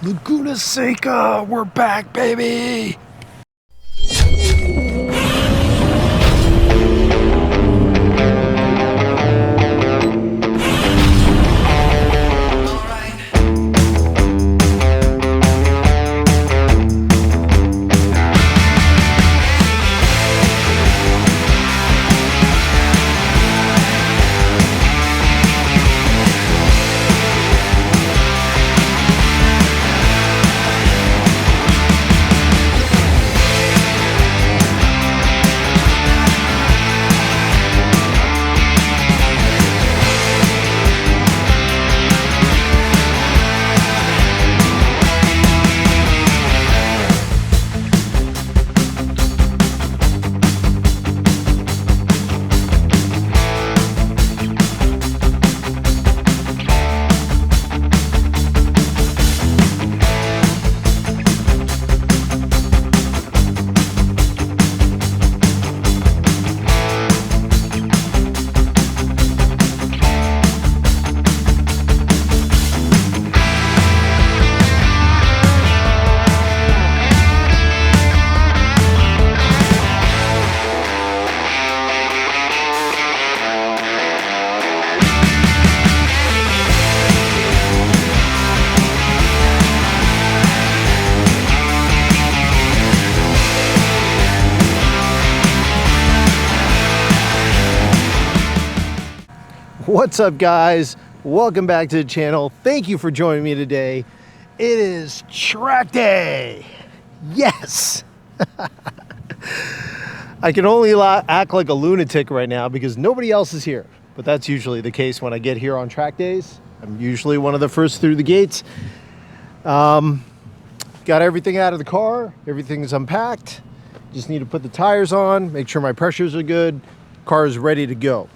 Laguna Seca, we're back, baby! What's up, guys? Welcome back to the channel. Thank you for joining me today. It is track day. Yes. I can only act like a lunatic right now because nobody else is here, but that's usually the case when I get here on track days. I'm usually one of the first through the gates. Got everything out of the car. Everything's unpacked. Just need to put the tires on, make sure my pressures are good. Car is ready to go.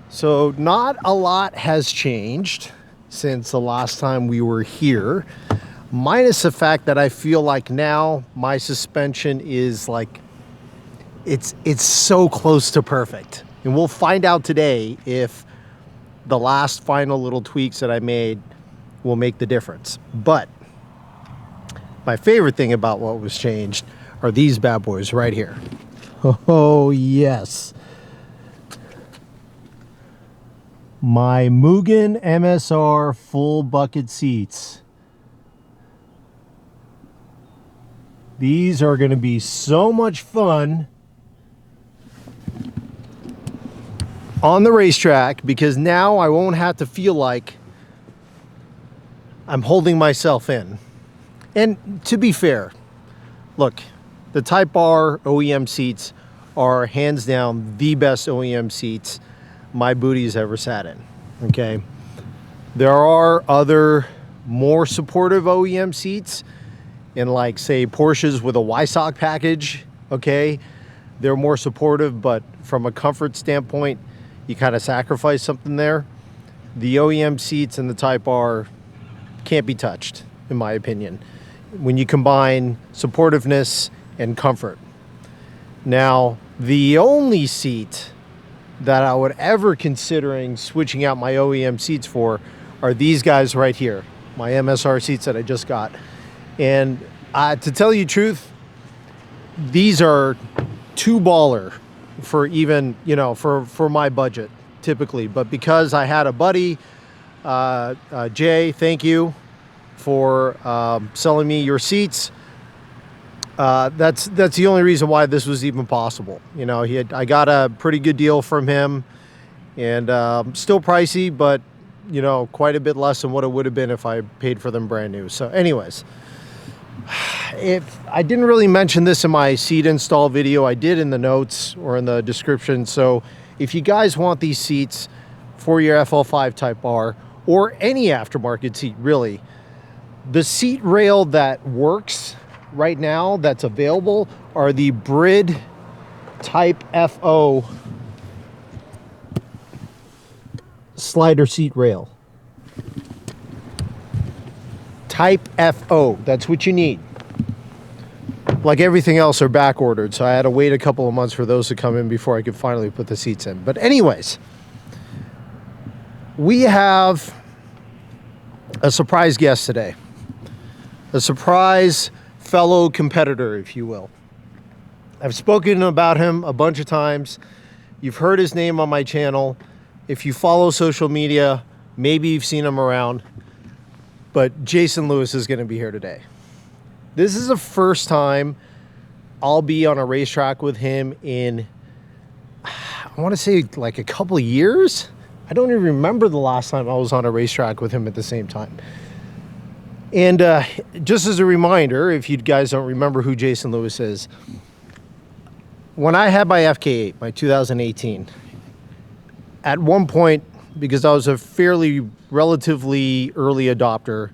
So not a lot has changed since the last time we were here, minus the fact that I feel like now my suspension is like, it's so close to perfect. And we'll find out today if the last final little tweaks that I made will make the difference. But my favorite thing about what was changed are these bad boys right here. Oh, yes. My Mugen MSR full bucket seats. These are going to be so much fun on the racetrack because now I won't have to feel like I'm holding myself in. And to be fair, look, the Type R OEM seats are hands down the best OEM seats my booty's ever sat in. Okay, there are other more supportive OEM seats in, like, say, Porsches with a YSOC package. Okay, they're more supportive, but from a comfort standpoint you kind of sacrifice something there. The OEM seats in the Type R can't be touched, in my opinion, when you combine supportiveness and comfort. Now, the only seat that I would ever considering switching out my OEM seats for are these guys right here, my MSR seats that I just got. And to tell you the truth, these are too baller for even, you know, for my budget typically. But because I had a buddy, Jay, thank you for selling me your seats. That's the only reason why this was even possible. You know, I got a pretty good deal from him, and still pricey, but you know, quite a bit less than what it would have been if I paid for them brand new. So anyways, if I didn't really mention this in my seat install video, I did in the notes or in the description. So if you guys want these seats for your FL5 Type R or any aftermarket seat, really, the seat rail that works right now that's available are the Brid Type FO slider seat rail. Type FO, that's what you need. Like everything else are back ordered, so I had to wait a couple of months for those to come in before I could finally put the seats in. But anyways, we have a surprise guest today. a surprise fellow competitor, if you will. I've spoken about him a bunch of times. You've heard his name on my channel. If you follow social media, maybe you've seen him around. But Jason Lewis is going to be here today. This is the first time I'll be on a racetrack with him in, I want to say like a couple of years. I don't even remember the last time I was on a racetrack with him at the same time. And just as a reminder, if you guys don't remember who Jason Lewis is, when I had my FK8, my 2018, at one point, because I was a fairly relatively early adopter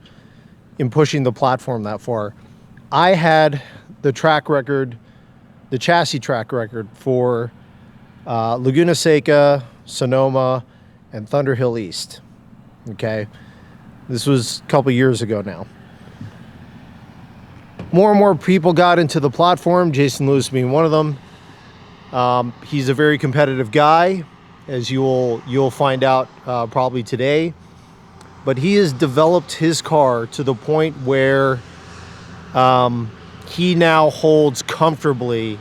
in pushing the platform that far, I had the track record, the chassis track record for Laguna Seca, Sonoma, and Thunderhill East. Okay, this was a couple years ago now. More and more people got into the platform, Jason Lewis being one of them. He's a very competitive guy, as you'll find out probably today. But he has developed his car to the point where he now holds comfortably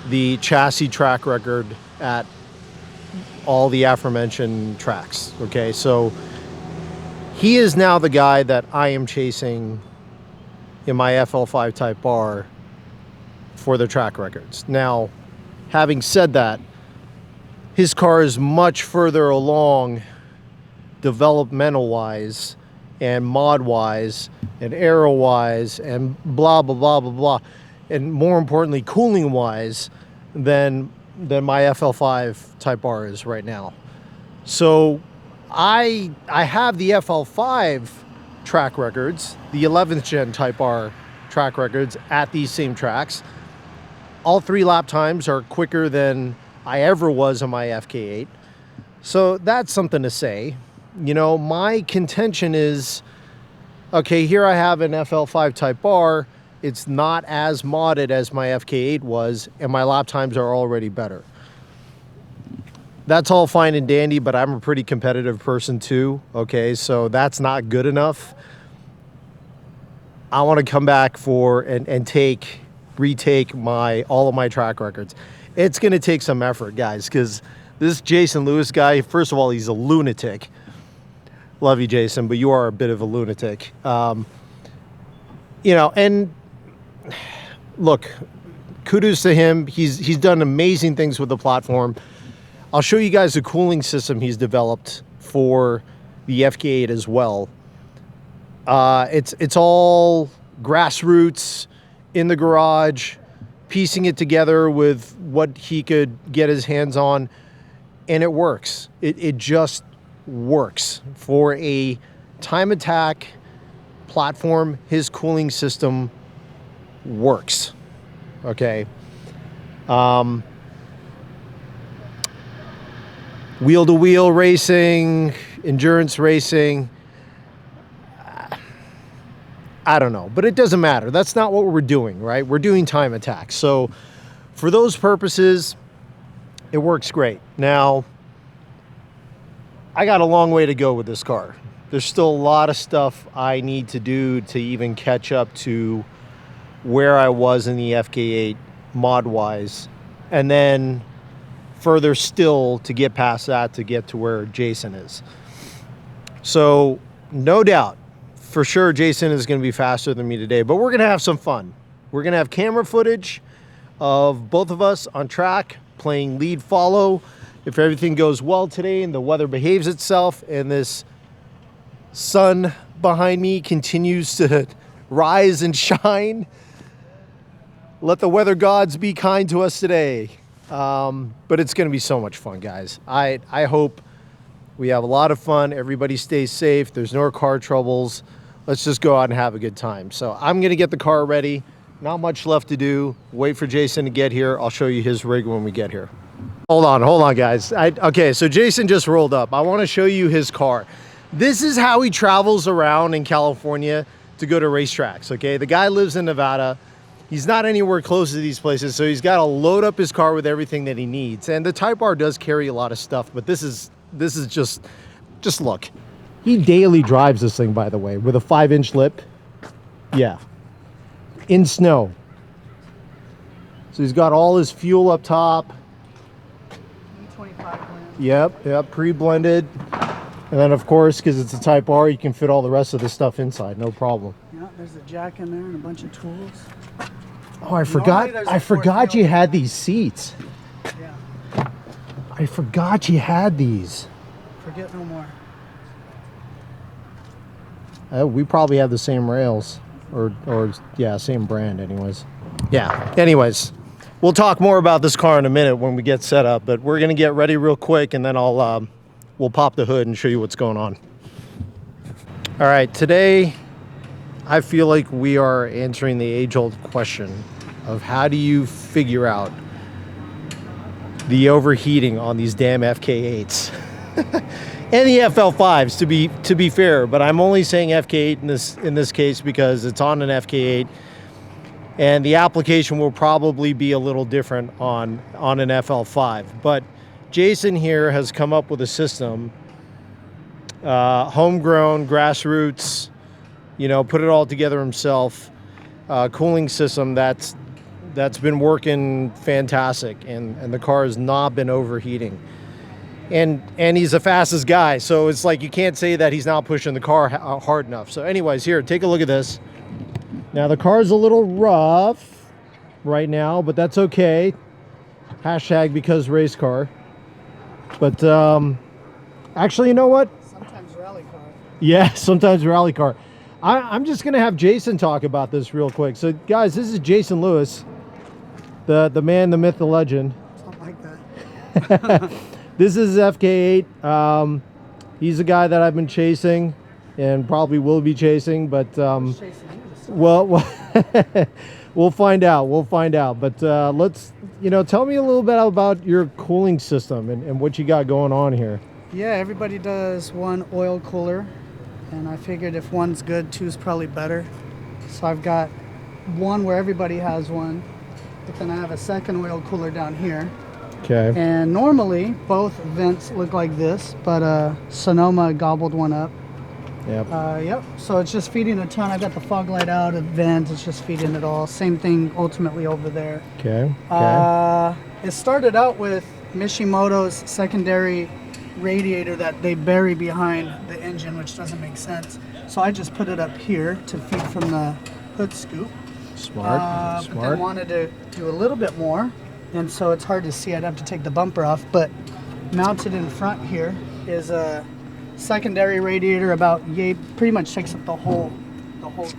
the chassis track record at all the aforementioned tracks. Okay, so he is now the guy that I am chasing in my FL5 Type R for the track records. Now, having said that, his car is much further along developmental wise and mod wise and aero wise and blah blah blah blah blah, and more importantly cooling wise than my FL5 Type R is right now. So I have the FL5 track records, the 11th gen Type R track records at these same tracks. All 3 lap times are quicker than I ever was on my FK8. So that's something to say. You know, my contention is, okay, here I have an FL5 Type R. It's not as modded as my FK8 was, and my lap times are already better. That's all fine and dandy, but I'm a pretty competitive person too, okay? So that's not good enough. I want to come back for and retake all of my track records. It's going to take some effort, guys, because this Jason Lewis guy, first of all, he's a lunatic. Love you, Jason, but you are a bit of a lunatic. You know, and look, kudos to him. He's done amazing things with the platform. I'll show you guys the cooling system he's developed for the FK8 as well. It's all grassroots in the garage, piecing it together with what he could get his hands on, and it works. It just works. For a time attack platform, his cooling system works. Okay. Wheel-to-wheel racing, endurance racing, I don't know, but it doesn't matter. That's not what we're doing, right? We're doing time attack. So for those purposes, it works great. Now, I got a long way to go with this car. There's still a lot of stuff I need to do to even catch up to where I was in the FK8 mod-wise, and then further still to get past that to get to where Jason is. So no doubt, for sure, Jason is going to be faster than me today, but we're going to have some fun. We're going to have camera footage of both of us on track playing lead follow. If everything goes well today and the weather behaves itself and this sun behind me continues to rise and shine, let the weather gods be kind to us today. But it's going to be so much fun, guys. I hope we have a lot of fun. Everybody stays safe. There's no car troubles. Let's just go out and have a good time. So I'm going to get the car ready. Not much left to do. Wait for Jason to get here. I'll show you his rig when we get here. Hold on, guys. Okay, so Jason just rolled up. I want to show you his car. This is how he travels around in California to go to racetracks, okay? The guy lives in Nevada. He's not anywhere close to these places, so he's got to load up his car with everything that he needs. And the Type R does carry a lot of stuff, but this is just look. He daily drives this thing, by the way, with a 5-inch lip. Yeah. In snow. So he's got all his fuel up top. 25 blend. Yep, pre-blended. And then of course, because it's a Type R, you can fit all the rest of the stuff inside, no problem. Yeah, there's a jack in there and a bunch of tools. Oh, I forgot you had these seats. Yeah. I forgot you had these. Forget no more. We probably have the same rails, or yeah, same brand anyways. Yeah, anyways, we'll talk more about this car in a minute when we get set up, but we're gonna get ready real quick and then we'll pop the hood and show you what's going on. All right, today I feel like we are answering the age-old question of how do you figure out the overheating on these damn FK8s. And the FL5s, to be fair, but I'm only saying FK8 in this case because it's on an FK8, and the application will probably be a little different on an FL5. But Jason here has come up with a system, homegrown, grassroots, you know, put it all together himself, cooling system that's been working fantastic, and the car has not been overheating. And he's the fastest guy, so it's like you can't say that he's not pushing the car hard enough. So anyways, here, take a look at this. Now the car's a little rough right now, but that's okay. Hashtag because race car. But actually, you know what? Sometimes rally car. Yeah, sometimes rally car. I'm just gonna have Jason talk about this real quick. So guys, this is Jason Lewis, the man, the myth, the legend. Something like that. This is FK8. He's a guy that I've been chasing and probably will be chasing, but well, we'll find out. We'll find out. But let's, tell me a little bit about your cooling system and what you got going on here. Yeah, everybody does one oil cooler, and I figured if one's good, two's probably better. So I've got one where everybody has one, but then I have a second oil cooler down here. Okay. And normally both vents look like this, but Sonoma gobbled one up. Yep. Yep. So it's just feeding a ton. I got the fog light out, a vent. It's just feeding it all. Same thing ultimately over there. Okay. It started out with Mishimoto's secondary radiator that they bury behind the engine, which doesn't make sense. So I just put it up here to feed from the hood scoop. Smart. But then wanted to do a little bit more. And so it's hard to see. I'd have to take the bumper off, but mounted in front here is a secondary radiator pretty much takes up the whole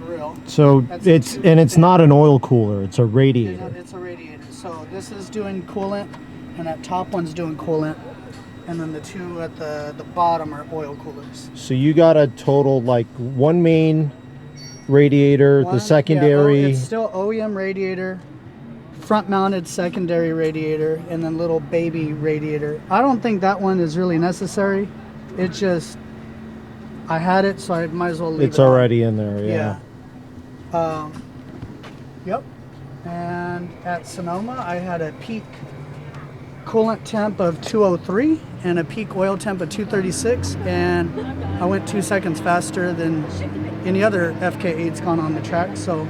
grill. So it's not an oil cooler, it's a radiator. It's a radiator. So this is doing coolant, and that top one's doing coolant, and then the two at the bottom are oil coolers. So you got a total like one main radiator, the secondary. Yeah, it's still OEM radiator. Front mounted secondary radiator, and then little baby radiator. I don't think that one is really necessary. It just, I had it, so I might as well leave it. It's already in there, yeah. Yep. And at Sonoma, I had a peak coolant temp of 203 and a peak oil temp of 236, and I went 2 seconds faster than any other FK8's gone on the track, so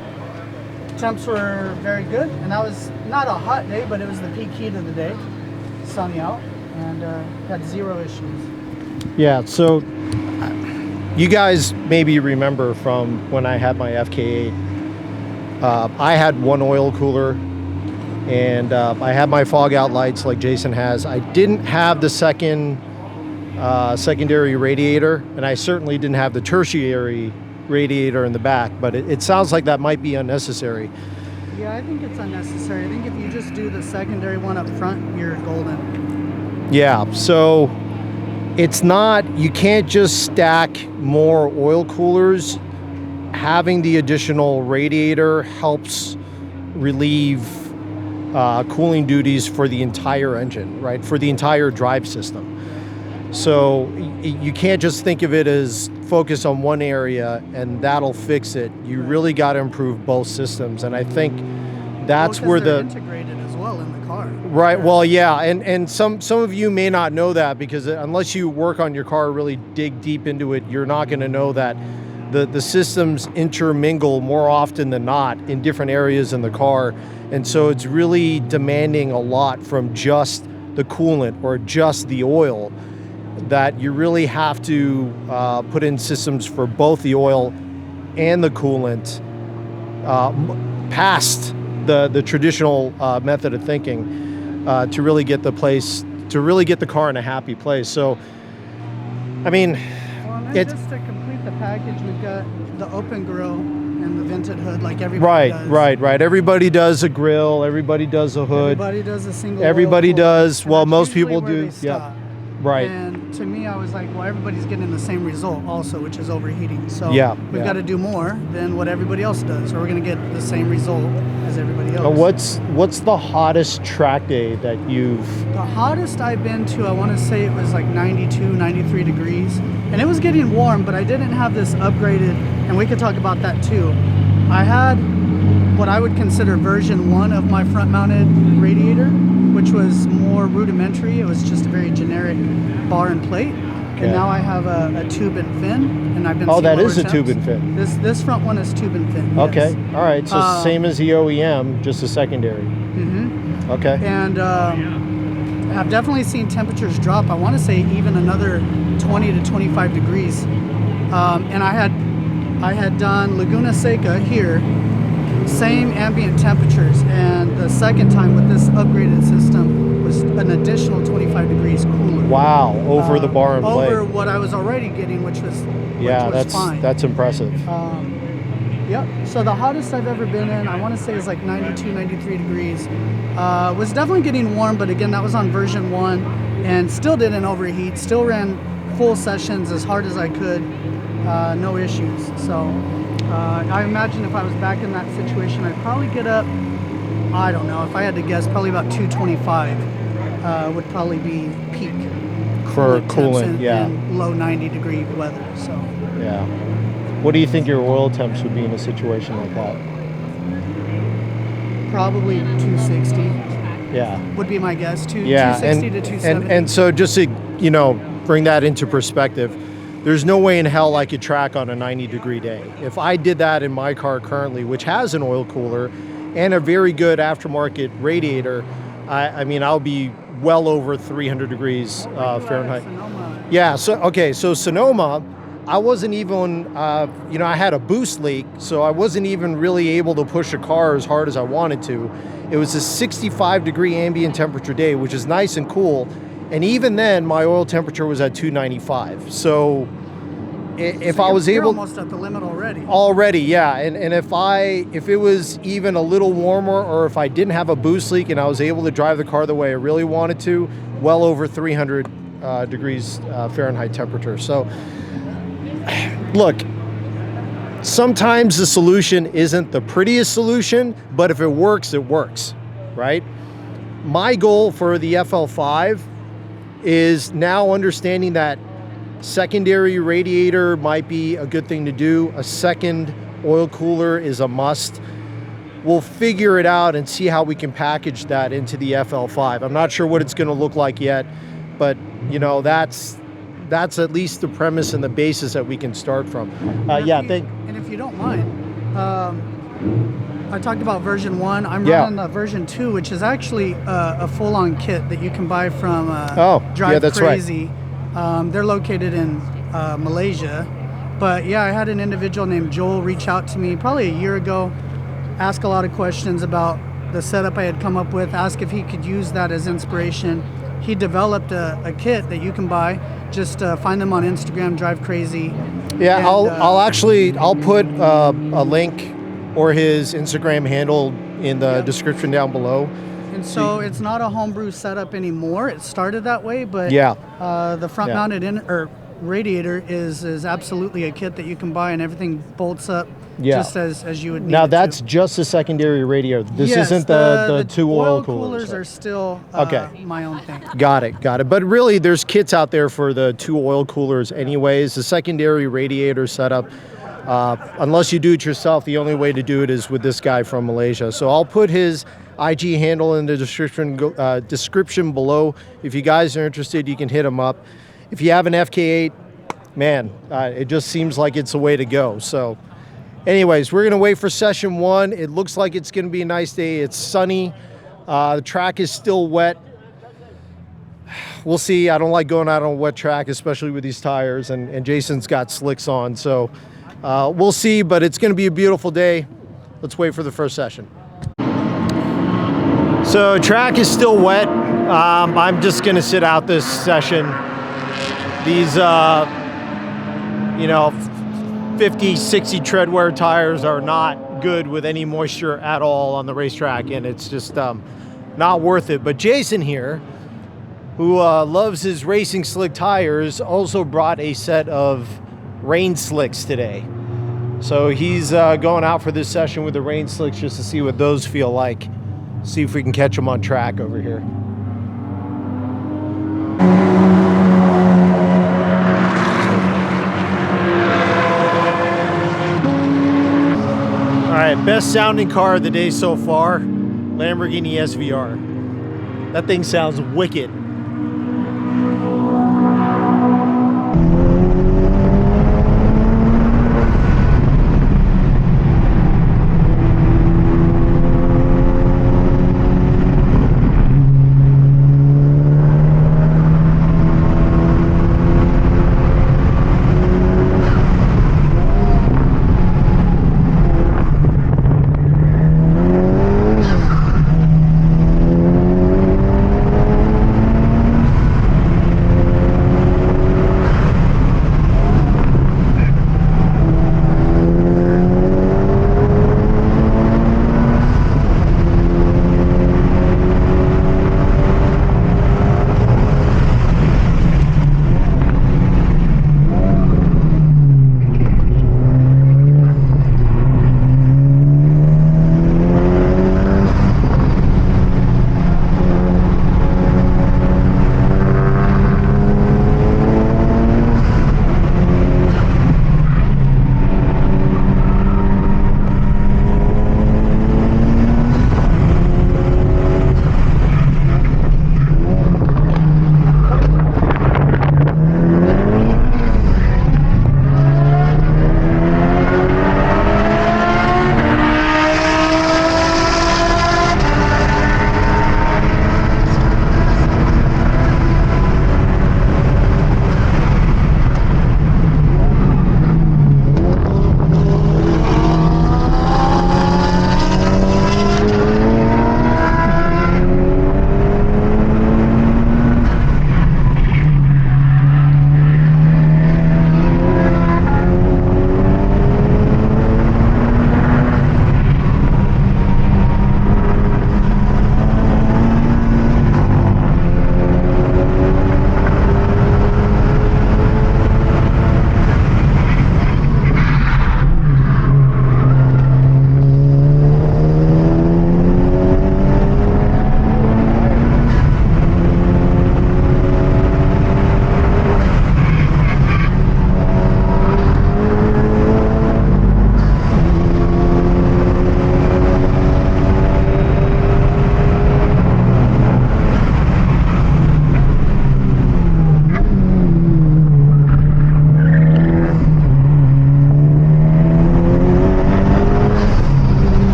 temps were very good, and that was not a hot day, but it was the peak heat of the day, sunny out, and had zero issues. Yeah, so you guys maybe remember from when I had my FK8, I had one oil cooler, and I had my fog out lights like Jason has. I didn't have the secondary radiator, and I certainly didn't have the tertiary radiator in the back, but it sounds like that might be unnecessary. Yeah, I think it's unnecessary. I think if you just do the secondary one up front, you're golden. Yeah, so it's not, you can't just stack more oil coolers. Having the additional radiator helps relieve cooling duties for the entire engine, right? For the entire drive system. So you can't just think of it as focus on one area and that'll fix it. You really got to improve both systems, and I think that's where they're integrated as well in the car. Right. Well, yeah, and some of you may not know that, because unless you work on your car, really dig deep into it, you're not going to know that the systems intermingle more often than not in different areas in the car. And so it's really demanding a lot from just the coolant or just the oil, that you really have to put in systems for both the oil and the coolant past the traditional method of thinking to really get the car in a happy place. So, I mean, well, and then just to complete the package, we've got the open grill and the vented hood, like everybody does. Right. Everybody does a grill. Everybody does a hood. Everybody does a single. Everybody does. And well, that's most usually people where do. they stop. Right. And to me, I was like, well, everybody's getting the same result also, which is overheating. So we've got to do more than what everybody else does, or we're going to get the same result as everybody else. What's the hottest track day that you've... The hottest I've been to, I want to say it was like 92, 93 degrees. And it was getting warm, but I didn't have this upgraded, and we could talk about that too. I had what I would consider version 1 of my front-mounted radiator, which was more rudimentary. It was just a very generic bar and plate. Okay. And now I have a tube and fin, and I've been seeing that lower is a temps. tube and fin. This front one is tube and fin. Okay, yes. All right. So same as the OEM, just a secondary. Mm-hmm. Okay. And I've definitely seen temperatures drop. I want to say even another 20 to 25 degrees. And I had done Laguna Seca here, same ambient temperatures, and the second time with this upgraded system was an additional 25 degrees cooler. Wow, over the bar and plate. Over what I was already getting, which was fine. That's impressive. Yep. So the hottest I've ever been in, I want to say, is like 92, 93 degrees. Was definitely getting warm, but again, that was on version 1, and still didn't overheat. Still ran full sessions as hard as I could, no issues. So I imagine if I was back in that situation, I'd probably get up, I don't know, if I had to guess, probably about 225 would probably be peak for coolant, in low 90 degree weather. So yeah. What do you think your oil temps would be in a situation like that? Probably 260. Yeah. Would be my guess. 260 to 270. And so just to, bring that into perspective, there's no way in hell I could track on a 90-degree day. If I did that in my car currently, which has an oil cooler and a very good aftermarket radiator, I mean, I'll be well over 300 degrees Fahrenheit. Yeah. So Sonoma, I wasn't even, I had a boost leak, so I wasn't even really able to push a car as hard as I wanted to. It was a 65-degree ambient temperature day, which is nice and cool. And even then, my oil temperature was at 295. So if I was able... You're almost at the limit already. Already, yeah. And if it was even a little warmer, or if I didn't have a boost leak and I was able to drive the car the way I really wanted to, well over 300 degrees Fahrenheit temperature. So... Look, sometimes the solution isn't the prettiest solution, but if it works, right? My goal for the FL5 is now understanding that secondary radiator might be a good thing to do. A second oil cooler is a must. We'll figure it out and see how we can package that into the FL5. I'm not sure what it's going to look like yet, but that's at least the premise and the basis that we can start from. And if you don't mind, I talked about version 1. I'm running version 2, which is actually a full-on kit that you can buy from Drive Crazy. Right. They're located in Malaysia. But yeah, I had an individual named Joel reach out to me probably a year ago, ask a lot of questions about the setup I had come up with, ask if he could use that as inspiration. He developed a kit that you can buy. Just find them on Instagram, Drive Crazy. Yeah, and, I'll put a link or his Instagram handle in the description down below. And so it's not a homebrew setup anymore. It started that way, but the front-mounted radiator is absolutely a kit that you can buy, and everything bolts up just as you would need. Now that's just a secondary radiator. This isn't the two oil coolers. Are still my own thing. Got it. But really, there's kits out there for the two oil coolers anyways. The secondary radiator setup, unless you do it yourself, the only way to do it is with this guy from Malaysia. So I'll put his IG handle in the description below. If you guys are interested, you can hit him up. If you have an FK8 man, it just seems like it's the way to go. So anyways, we're going to wait for session 1. It looks like it's going to be a nice day. It's sunny. The track is still wet. We'll see. I don't like going out on a wet track, especially with these tires, and Jason's got slicks on. So we'll see, but it's going to be a beautiful day. Let's wait for the first session. So track is still wet. I'm just going to sit out this session. These, 50, 60 tread wear tires are not good with any moisture at all on the racetrack, and it's just not worth it. But Jason here, who loves his racing slick tires, also brought a set of rain slicks today. So he's going out for this session with the rain slicks just to see what those feel like. See if we can catch them on track over here. All right, best sounding car of the day so far, Lamborghini SVR. That thing sounds wicked.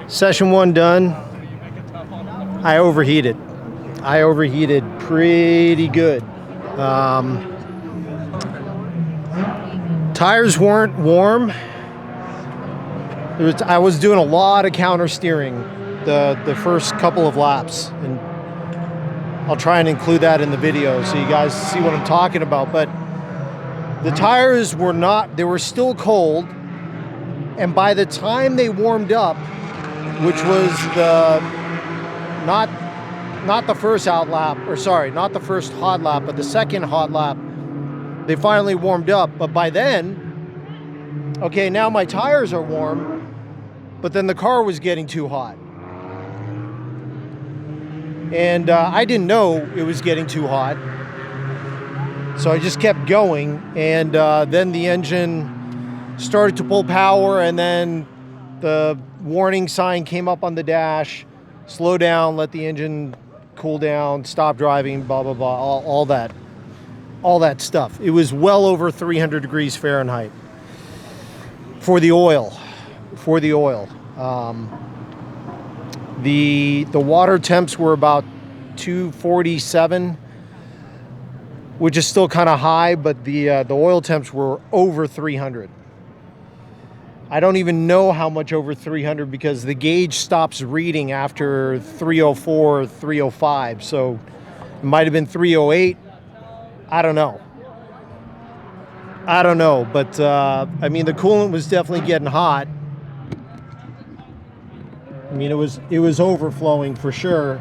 Session 1 done. I overheated. I overheated pretty good. Tires weren't warm. I was doing a lot of counter steering the first couple of laps, and I'll try and include that in the video so you guys see what I'm talking about. But the tires were not, they were still cold, and by the time they warmed up, which was the not the first out lap, or sorry, not the first hot lap, but the second hot lap, they finally warmed up. But by then, okay, now my tires are warm, but then the car was getting too hot. And I didn't know it was getting too hot. So I just kept going, and then the engine started to pull power, and then the warning sign came up on the dash, slow down, let the engine cool down, stop driving, blah, blah, blah, all that stuff. It was well over 300 degrees Fahrenheit for the oil. The water temps were about 247, which is still kind of high, but the oil temps were over 300. I don't even know how much over 300 because the gauge stops reading after 304 or 305. So it might have been 308. I don't know. But I mean, the coolant was definitely getting hot. I mean, it was overflowing for sure.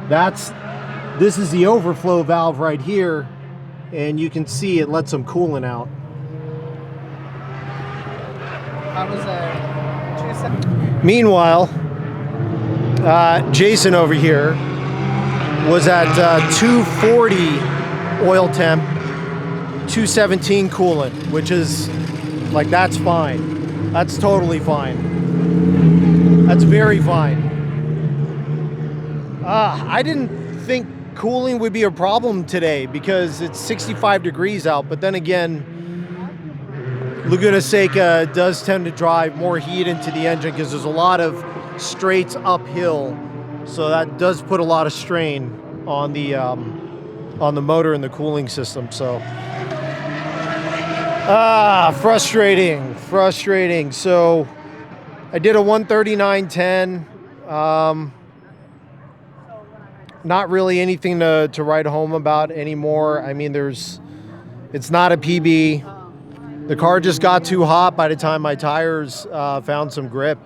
This is the overflow valve right here, and you can see it lets some coolant out. I was at 270. Meanwhile, Jason over here was at 240 oil temp, 217 coolant, which is like, that's fine. That's totally fine. That's very fine. I didn't think cooling would be a problem today because it's 65 degrees out, but then again, Laguna Seca does tend to drive more heat into the engine because there's a lot of straights uphill, so that does put a lot of strain on the motor and the cooling system. So frustrating. So I did a 139.10. Not really anything to write home about anymore. I mean, it's not a PB. The car just got too hot by the time my tires found some grip.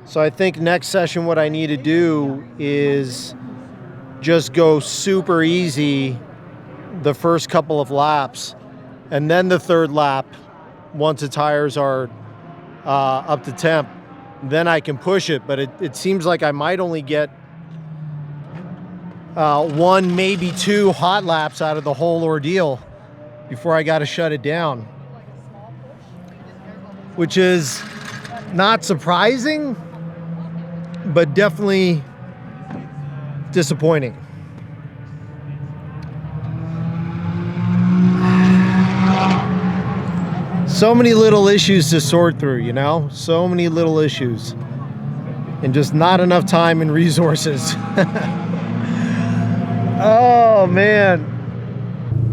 So I think next session what I need to do is just go super easy the first couple of laps, and then the third lap, once the tires are up to temp, then I can push it. But it seems like I might only get one, maybe two hot laps out of the whole ordeal before I got to shut it down, which is not surprising, but definitely disappointing. So many little issues to sort through, you know? So many little issues. And just not enough time and resources. Oh, man.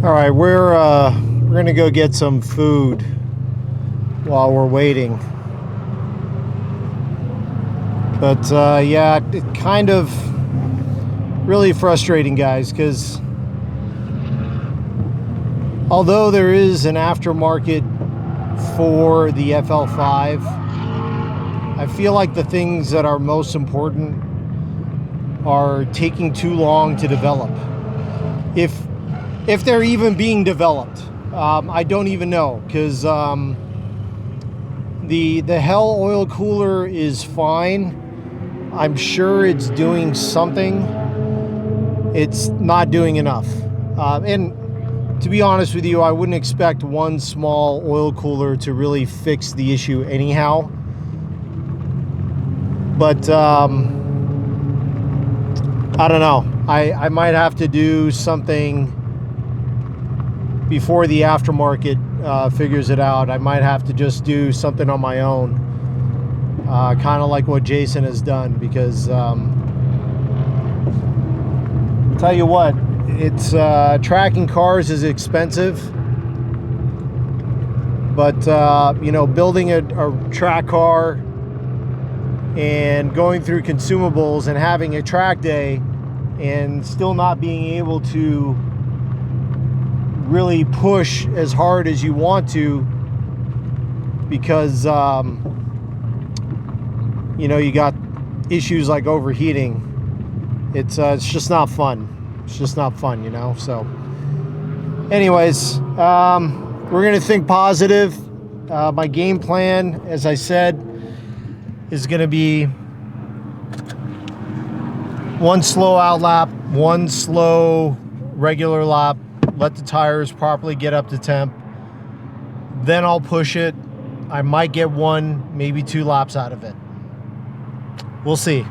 All right, we're gonna go get some food while we're waiting. But yeah, it kind of really frustrating, guys, because although there is an aftermarket for the FL5, I feel like the things that are most important are taking too long to develop. If they're even being developed, I don't even know, because the Hell oil cooler is fine. I'm sure it's doing something. It's not doing enough. And to be honest with you, I wouldn't expect one small oil cooler to really fix the issue anyhow. But I don't know. I might have to do something before the aftermarket figures it out. I might have to just do something on my own, kind of like what Jason has done, because tell you what, it's tracking cars is expensive, but you know, building a track car and going through consumables and having a track day and still not being able to really push as hard as you want to because you know, you got issues like overheating. It's just not fun. It's just not fun, you know. So anyways, we're gonna think positive. My game plan, as I said, is gonna be one slow out lap, one slow regular lap, let the tires properly get up to temp. Then I'll push it. I might get 1, maybe 2 laps out of it. We'll see.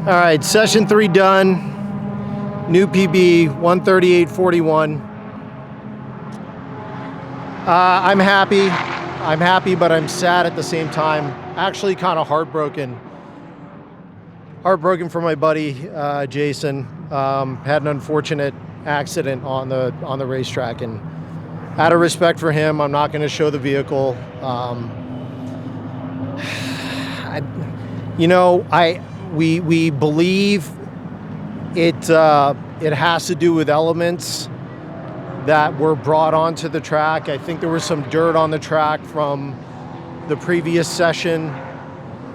All right, session 3 done. New PB, 138.41. I'm happy, but I'm sad at the same time. Actually kind of heartbroken. Heartbroken for my buddy, Jason. Had an unfortunate accident on the racetrack, and out of respect for him, I'm not going to show the vehicle. We believe it has to do with elements that were brought onto the track. I think there was some dirt on the track from the previous session,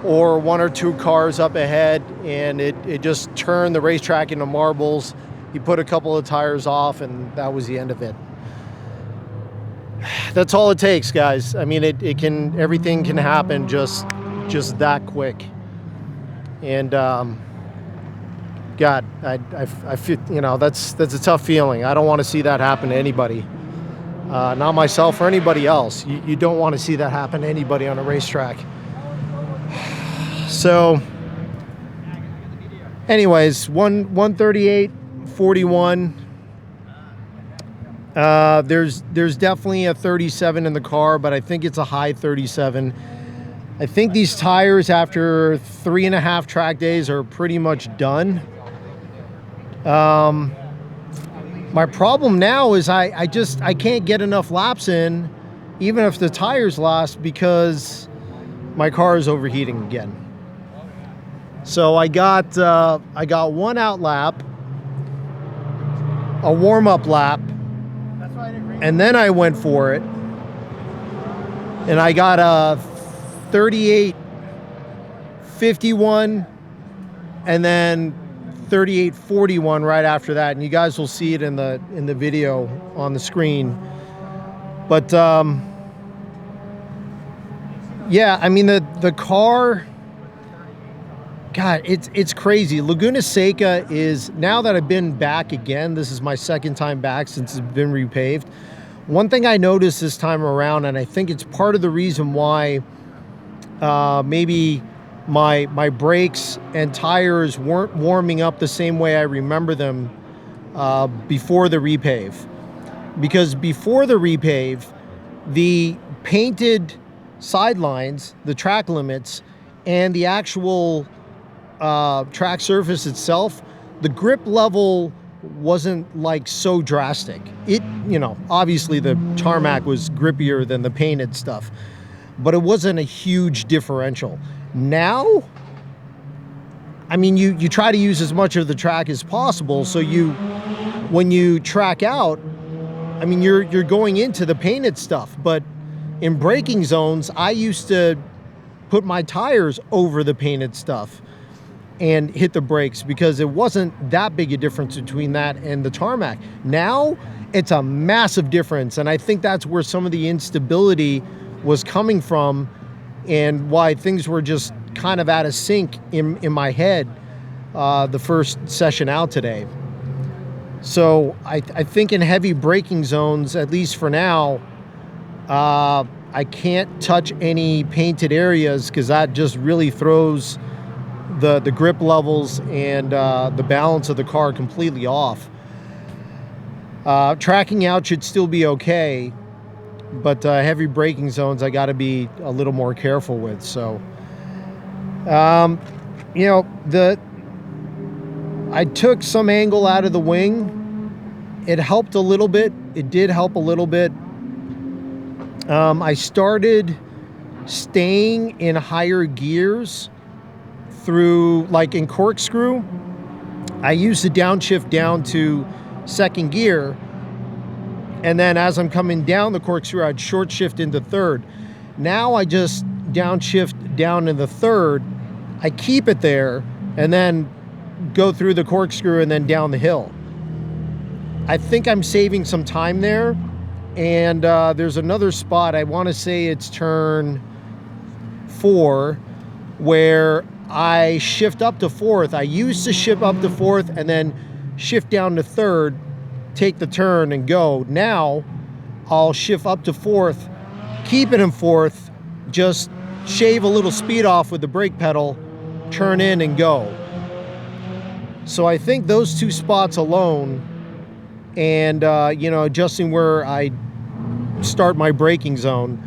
or 1 or 2 cars up ahead, and it just turned the racetrack into marbles. He put a couple of tires off, and that was the end of it. That's all it takes, guys. I mean, everything can happen just that quick. And God, I feel, that's a tough feeling. I don't want to see that happen to anybody. not myself or anybody else. You don't want to see that happen to anybody on a racetrack. So anyways, 138.41. There's definitely a 37 in the car, but I think it's a high 37. I think these tires after 3.5 track days are pretty much done. My problem now is I can't get enough laps in, even if the tires last, because my car is overheating again. So I got one out lap, a warm-up lap, and then I went for it, and I got a 38.51 and then 38.41 right after that, and you guys will see it in the video on the screen. But yeah, I mean the car, God, it's crazy. Laguna Seca is, now that I've been back again, this is my second time back since it's been repaved. One thing I noticed this time around, and I think it's part of the reason why maybe my brakes and tires weren't warming up the same way I remember them before the repave. Because before the repave, the painted sidelines, the track limits, and the actual track surface itself, the grip level wasn't like so drastic. It, you know, obviously the tarmac was grippier than the painted stuff, but it wasn't a huge differential. Now, I mean, you try to use as much of the track as possible, so when you track out, I mean, you're going into the painted stuff. But in braking zones, I used to put my tires over the painted stuff and hit the brakes because it wasn't that big a difference between that and the tarmac. Now it's a massive difference, and I think that's where some of the instability was coming from, and why things were just kind of out of sync in my head the first session out today. So I think in heavy braking zones, at least for now, I can't touch any painted areas because that just really throws the grip levels and the balance of the car completely off. Tracking out should still be okay, but heavy braking zones I got to be a little more careful with. So, you know, I took some angle out of the wing. It helped a little bit. It did help a little bit. I started staying in higher gears through, like in corkscrew. I used the downshift down to second gear, and then as I'm coming down the corkscrew, I'd short shift into third. Now I just downshift down in the third. I keep it there and then go through the corkscrew and then down the hill. I think I'm saving some time there. And there's another spot, I want to say it's turn 4, where I shift up to fourth. I used to shift up to fourth and then shift down to third, take the turn and go. Now I'll shift up to fourth, keep it in fourth, just shave a little speed off with the brake pedal, turn in and go. So I think those two spots alone, and you know, adjusting where I start my braking zone,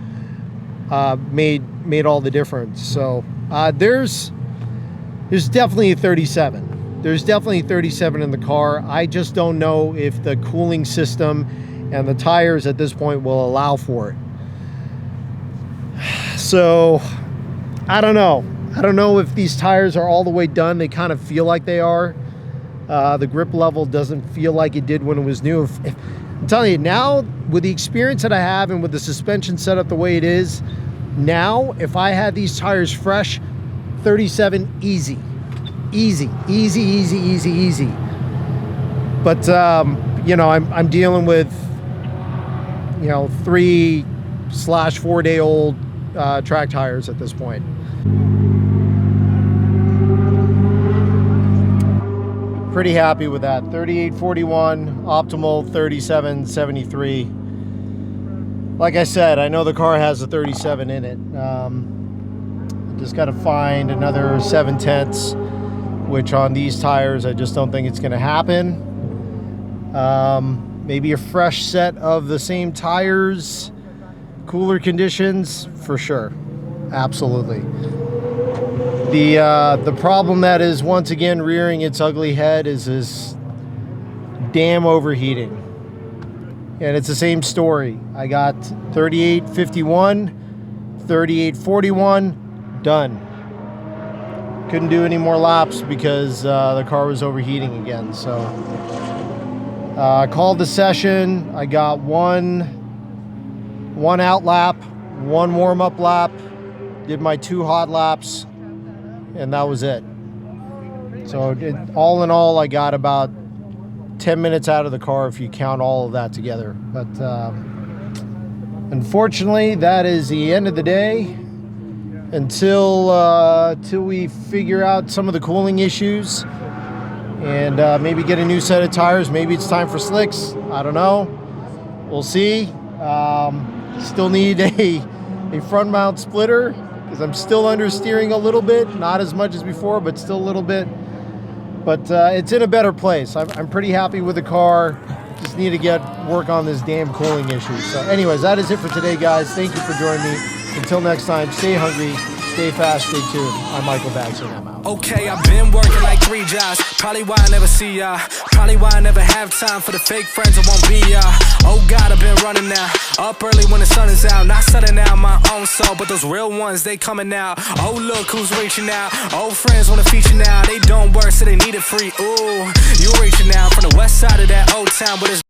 made all the difference. So there's definitely a 37. There's definitely a 37 in the car. I just don't know if the cooling system and the tires at this point will allow for it. So I don't know. I don't know if these tires are all the way done. They kind of feel like they are. The grip level doesn't feel like it did when it was new. If, I'm telling you, now with the experience that I have and with the suspension set up the way it is, now if I had these tires fresh, 37 easy. Easy, easy, easy, easy, easy. But, you know, I'm dealing with, you know, 3/4 day old track tires at this point. Pretty happy with that. 38.41, optimal 37.73. like I said, I know the car has a 37 in it. Just got to find another 7/10, which on these tires, I just don't think it's going to happen. Maybe a fresh set of the same tires, cooler conditions, for sure. Absolutely. The problem that is once again rearing its ugly head is this damn overheating. And it's the same story. I got 3851, 3841, done. Couldn't do any more laps because the car was overheating again. So I called the session. I got one out lap, one warm-up lap, did my 2 hot laps, and that was it. So all in all, I got about 10 minutes out of the car if you count all of that together. But unfortunately, that is the end of the day until we figure out some of the cooling issues and maybe get a new set of tires. Maybe it's time for slicks. I don't know. We'll see. Still need a front mount splitter because I'm still understeering a little bit. Not as much as before, but still a little bit. But it's in a better place. I'm pretty happy with the car. Just need to work on this damn cooling issue. So anyways, that is it for today, guys. Thank you for joining me. Until next time, stay hungry, stay fast, stay tuned. I'm Michael Baxter, and I'm out. Okay, I've been working like 3 jobs. Probably why I never see ya. Probably why I never have time for the fake friends that won't be ya. Oh God, I've been running now. Up early when the sun is out. Not setting out my own soul, but those real ones, they coming out. Oh, look who's reaching out. Old friends wanna feature now. They don't work, so they need it free. Ooh, you reaching out from the west side of that old town, but it's